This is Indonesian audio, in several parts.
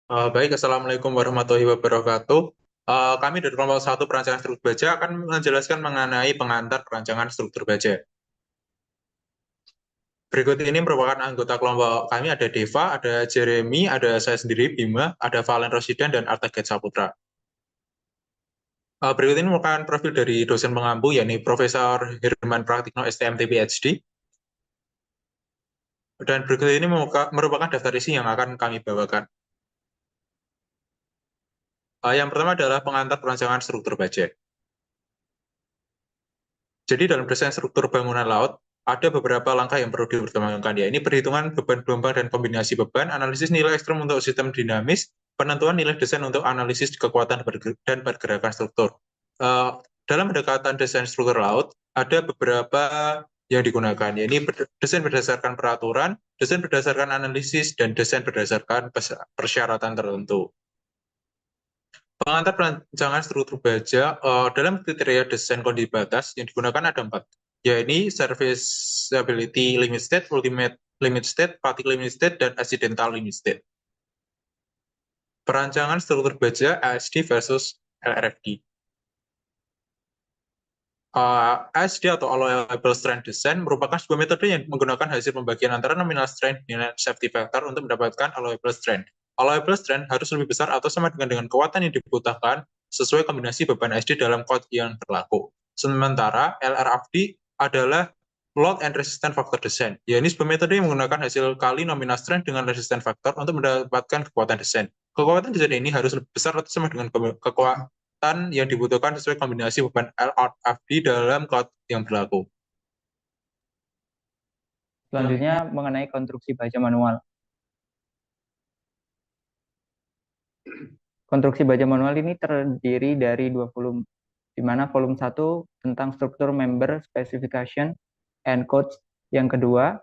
Baik, Assalamualaikum warahmatullahi wabarakatuh. Kami dari kelompok satu perancangan struktur baja akan menjelaskan mengenai pengantar perancangan struktur baja. Berikut ini merupakan anggota kelompok kami, ada Deva, ada Jeremy, ada saya sendiri, Bima, ada Valen Rosidan, dan Artaget Saputra. Berikut ini merupakan profil dari dosen pengampu, yakni Profesor Herman Praktikno, STMT, PhD. Dan berikut ini merupakan daftar isi yang akan kami bawakan. Yang pertama adalah pengantar perancangan struktur baja. Jadi dalam desain struktur bangunan laut, ada beberapa langkah yang perlu dipertimbangkan, ya. Ini perhitungan beban gelombang dan kombinasi beban, analisis nilai ekstrem untuk sistem dinamis, penentuan nilai desain untuk analisis kekuatan dan pergerakan struktur. Dalam pendekatan desain struktur laut, ada beberapa yang digunakan, ya. Ini desain berdasarkan peraturan, desain berdasarkan analisis, dan desain berdasarkan persyaratan tertentu. Pengantar perancangan struktur baja dalam kriteria desain kondisi batas yang digunakan ada 4, yaitu serviceability limit state, ultimate limit state, fatigue limit state, dan accidental limit state. Perancangan struktur baja ASD versus LRFD. ASD atau Allowable Strength Design merupakan sebuah metode yang menggunakan hasil pembagian antara nominal strength dan safety factor untuk mendapatkan allowable strength. Allowable strength harus lebih besar atau sama dengan kekuatan yang dibutuhkan sesuai kombinasi beban ASD dalam kode yang berlaku. Sementara LRFD adalah Load and Resistance Factor Design. Ya, ini sebuah metode yang menggunakan hasil kali nominal strength dengan resistance factor untuk mendapatkan kekuatan desain. Kekuatan desain ini harus lebih besar atau sama dengan kekuatan yang dibutuhkan sesuai kombinasi beban LRFD dalam cloud yang berlaku. Selanjutnya mengenai konstruksi baja manual. Konstruksi baja manual ini terdiri dari 2 volume, di mana volume 1 tentang struktur member specification and codes, yang kedua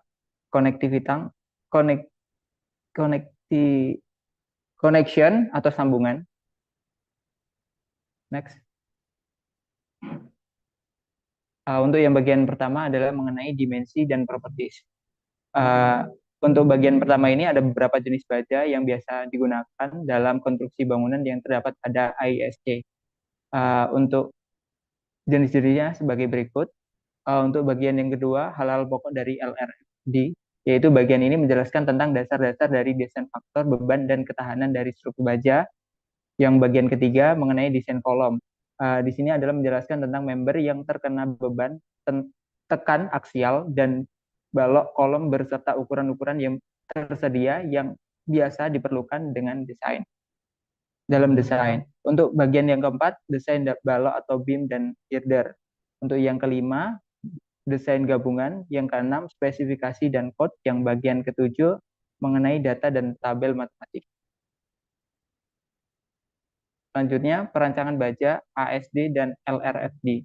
konektivitas connection atau sambungan. Next. Untuk yang bagian pertama adalah mengenai dimensi dan properties. Untuk bagian pertama ini ada beberapa jenis baja yang biasa digunakan dalam konstruksi bangunan yang terdapat pada ISC. Untuk jenis-jenisnya sebagai berikut. Untuk bagian yang kedua, hal-hal pokok dari LRFD, yaitu bagian ini menjelaskan tentang dasar-dasar dari desain faktor, beban, dan ketahanan dari struktur baja. Yang bagian ketiga mengenai desain kolom. Di sini adalah menjelaskan tentang member yang terkena beban tekan aksial dan balok kolom berserta ukuran-ukuran yang tersedia yang biasa diperlukan dalam desain. Untuk bagian yang keempat, desain balok atau beam dan girder. Untuk yang kelima, desain gabungan. Yang keenam, spesifikasi dan code. Yang bagian ketujuh, mengenai data dan tabel matematik. Selanjutnya, perancangan baja, ASD, dan LRFD.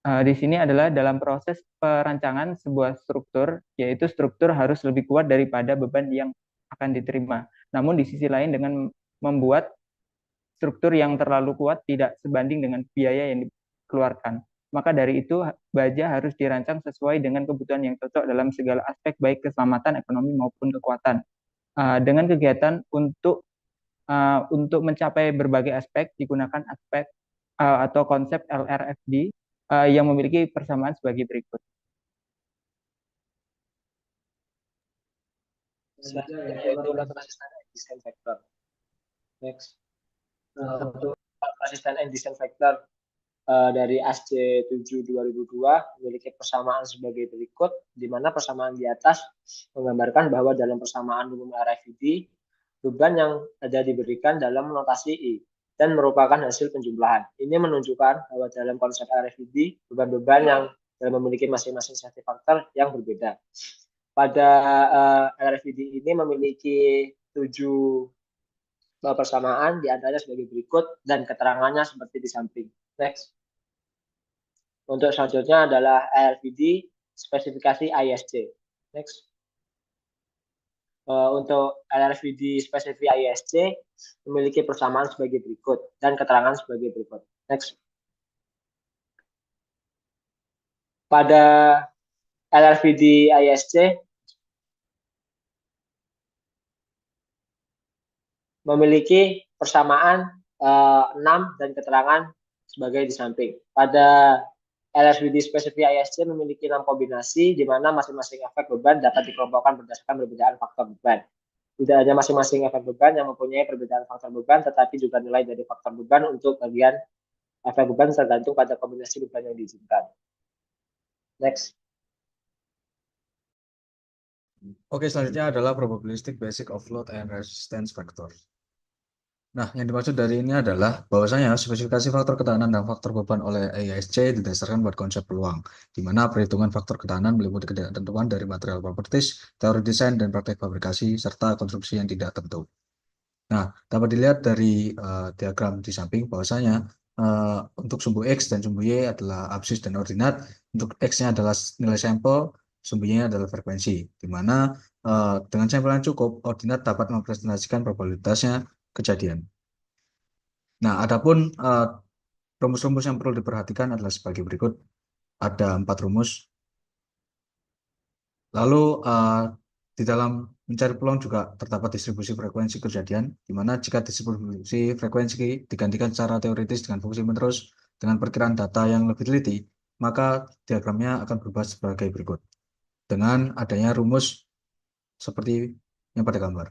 Di sini adalah dalam proses perancangan sebuah struktur, yaitu struktur harus lebih kuat daripada beban yang akan diterima. Namun di sisi lain dengan membuat struktur yang terlalu kuat tidak sebanding dengan biaya yang dikeluarkan. Maka dari itu, baja harus dirancang sesuai dengan kebutuhan yang cocok dalam segala aspek, baik keselamatan, ekonomi, maupun kekuatan. Dengan kegiatan untuk mencapai berbagai aspek, digunakan aspek atau konsep LRFD yang memiliki persamaan sebagai berikut. Yaitu resisten and design factor. Next. Untuk resisten and design factor dari ASC 7 2002 memiliki persamaan sebagai berikut, di mana persamaan di atas menggambarkan bahwa dalam persamaan umum RFID, beban yang ada diberikan dalam notasi I dan merupakan hasil penjumlahan. Ini menunjukkan bahwa dalam konsep RFID, beban-beban yang memiliki masing-masing safety factor yang berbeda. Pada RFID ini memiliki 7 persamaan, di antaranya sebagai berikut dan keterangannya seperti di samping. Next. Untuk selanjutnya adalah RFID spesifikasi ISC. Next. Untuk LRVD spesifik ISC memiliki persamaan sebagai berikut dan keterangan sebagai berikut. Next. Pada LRVD ISC memiliki persamaan 6 dan keterangan sebagai di samping. Pada LSBD spesifik ISC memiliki 6 kombinasi di mana masing-masing efek beban dapat dikelompokkan berdasarkan perbedaan faktor beban. Tidak hanya masing-masing efek beban yang mempunyai perbedaan faktor beban, tetapi juga nilai dari faktor beban untuk bagian efek beban tergantung pada kombinasi beban yang diizinkan. Next. Oke, selanjutnya adalah probabilistic basic of load and resistance factor. Nah, yang dimaksud dari ini adalah bahwasanya spesifikasi faktor ketahanan dan faktor beban oleh ISC didasarkan pada konsep peluang, di mana perhitungan faktor ketahanan meliputi ketentuan dari material properties, teori desain, dan praktek fabrikasi, serta konstruksi yang tidak tentu. Nah, dapat dilihat dari diagram di samping bahwasanya untuk sumbu X dan sumbu Y adalah absis dan ordinat. Untuk X-nya adalah nilai sampel, sumbu Y-nya adalah frekuensi, di mana dengan sampel yang cukup, ordinat dapat merepresentasikan probabilitasnya kejadian. Nah, adapun rumus-rumus yang perlu diperhatikan adalah sebagai berikut. Ada 4 rumus. Lalu di dalam mencari peluang juga terdapat distribusi frekuensi kejadian, di mana jika distribusi frekuensi digantikan secara teoritis dengan fungsi menerus dengan perkiraan data yang lebih teliti, maka diagramnya akan berubah sebagai berikut. Dengan adanya rumus seperti yang pada gambar.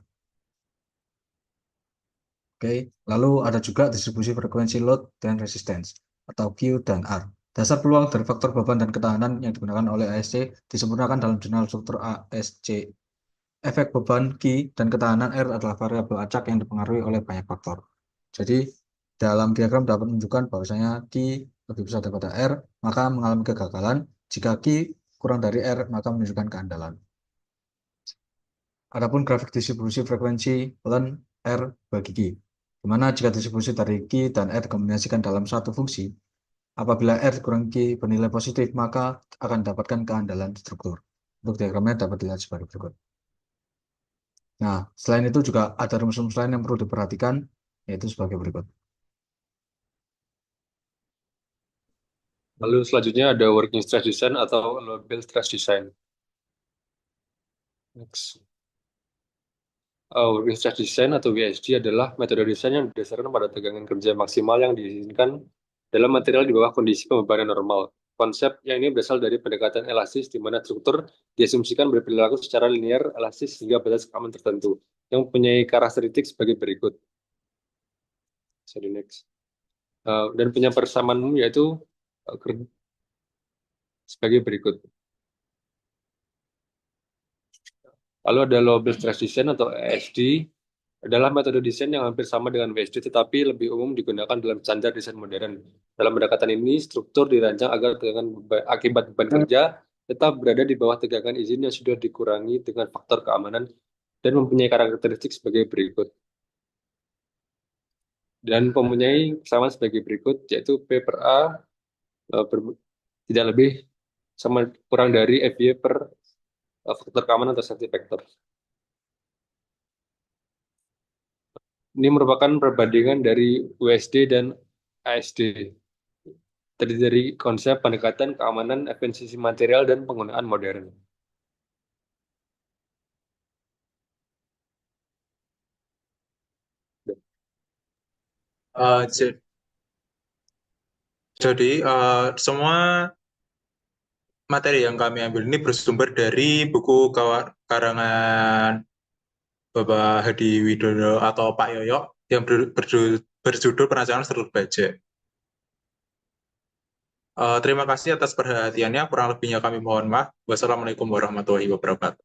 Oke, lalu ada juga distribusi frekuensi load dan resistance atau Q dan R. Dasar peluang dari faktor beban dan ketahanan yang digunakan oleh ASC disempurnakan dalam jurnal struktur ASC. Efek beban Q dan ketahanan R adalah variabel acak yang dipengaruhi oleh banyak faktor. Jadi, dalam diagram dapat menunjukkan bahwasanya Q lebih besar daripada R, maka mengalami kegagalan. Jika Q kurang dari R, maka menunjukkan keandalan. Adapun grafik distribusi frekuensi ln R bagi Q, di mana jika distribusi dari Q dan R dikombinasikan dalam satu fungsi, apabila R kurang Q bernilai positif, maka akan dapatkan keandalan struktur. Untuk diagramnya dapat dilihat sebagai berikut. Nah, selain itu juga ada rumus-rumus lain yang perlu diperhatikan, yaitu sebagai berikut. Lalu selanjutnya ada working stress design atau load-based stress design. Next. Working stress design atau WSD adalah metode desain yang didasarkan pada tegangan kerja maksimal yang diizinkan dalam material di bawah kondisi pembebanan normal. Konsep yang ini berasal dari pendekatan elastis, di mana struktur diasumsikan berperilaku secara linear elastis hingga batas keamanan tertentu, yang mempunyai karakteristik sebagai berikut. Next. Dan punya persamaan umum yaitu sebagai berikut. Lalu ada load-based stress design atau ASD, adalah metode desain yang hampir sama dengan WSD tetapi lebih umum digunakan dalam standar desain modern. Dalam pendekatan ini, struktur dirancang agar akibat beban kerja tetap berada di bawah tegangan izin yang sudah dikurangi dengan faktor keamanan dan mempunyai karakteristik sebagai berikut. Dan mempunyai persamaan sebagai berikut, yaitu P per A tidak lebih sama kurang dari FY per faktor keamanan atau safety factor. Ini merupakan perbandingan dari USD dan ASD. Terdiri dari konsep pendekatan keamanan, efisiensi material, dan penggunaan modern. Jadi semua materi yang kami ambil ini bersumber dari buku karangan Bapak Hadi Widodo atau Pak Yoyo yang berjudul Perancangan Struktur Baja. Terima kasih atas perhatiannya. Kurang lebihnya kami mohon maaf. Wassalamualaikum warahmatullahi wabarakatuh.